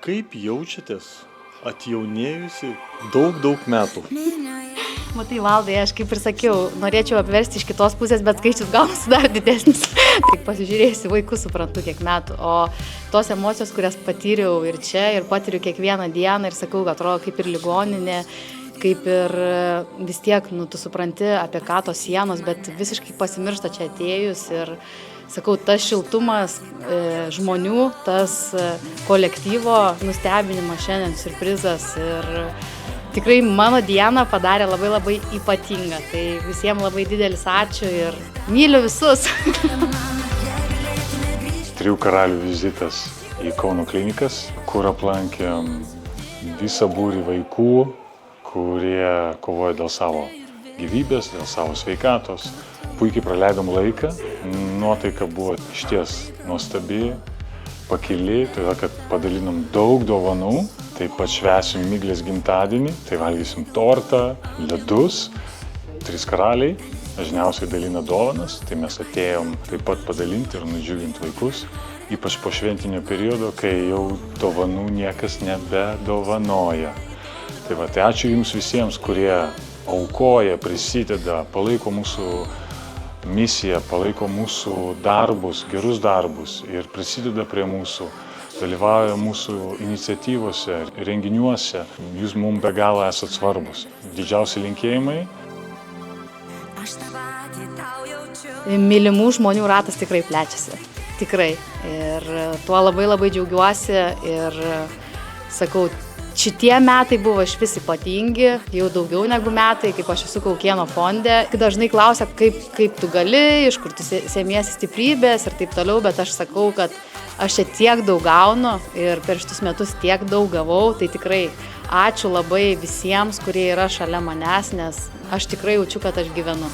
Kaip jaučiatės atjaunėjusi daug metų? Matai, Valdai, aš kaip ir sakiau, norėčiau apversti iš kitos pusės, bet skaičius gaunasi dar didesnis. Tik pasižiūrėjusi vaikus suprantu, kiek metų. O tos emocijos, kurias patyriau ir čia, ir patiriu kiekvieną dieną, ir sakau, kad atrodo kaip ir ligoninė, kaip ir vis tiek, tu supranti, apie ką tos sienos, bet visiškai pasimiršta čia atėjus. Ir sakau, tas šiltumas žmonių, tas kolektyvo nustebinimas šiandien, siurprizas. Ir tikrai mano dieną padarė labai ypatingą. Tai visiems labai didelis ačiū ir myliu visus. Trijų karalių vizitas į Kauno klinikas, kur aplankėm visą būrį vaikų, kurie kovoja dėl savo gyvybės, dėl savo sveikatos. Puikiai praleidom laiką, nuotaika buvo išties nuostabi, pakili, todėl kad padalinom daug dovanų. Taip pat švęsim Miglės gimtadienį, tai valgysim tortą, ledus. Trys karaliai dažniausiai dalina dovanas, tai mes atėjom taip pat padalinti ir nudžiuginti vaikus. Ypač po šventinio periodo, kai jau dovanų niekas nebedovanoja. Tai ačiū Jums visiems, kurie aukoja, prisideda, palaiko mūsų misiją, palaiko mūsų darbus, gerus darbus ir prisideda prie mūsų. Dalyvauja mūsų iniciatyvose, renginiuose. Jūs mums be galo esat svarbus. Didžiausi linkėjimai. Mylimų žmonių ratas tikrai plečiasi. Tikrai. Ir tuo labai džiaugiuosi. Ir sakau, šitie metai buvo išvis ypatingi, jau daugiau negu metai, kaip aš esu Kaukėno fonde. Dažnai klausia, kaip tu gali, iš kur tu semiesi stiprybės ir taip toliau, bet aš sakau, kad aš čia tiek daug gaunu ir per šitus metus tiek daug gavau, tai tikrai ačiū labai visiems, kurie yra šalia manęs, nes aš tikrai jaučiu, kad aš gyvenu.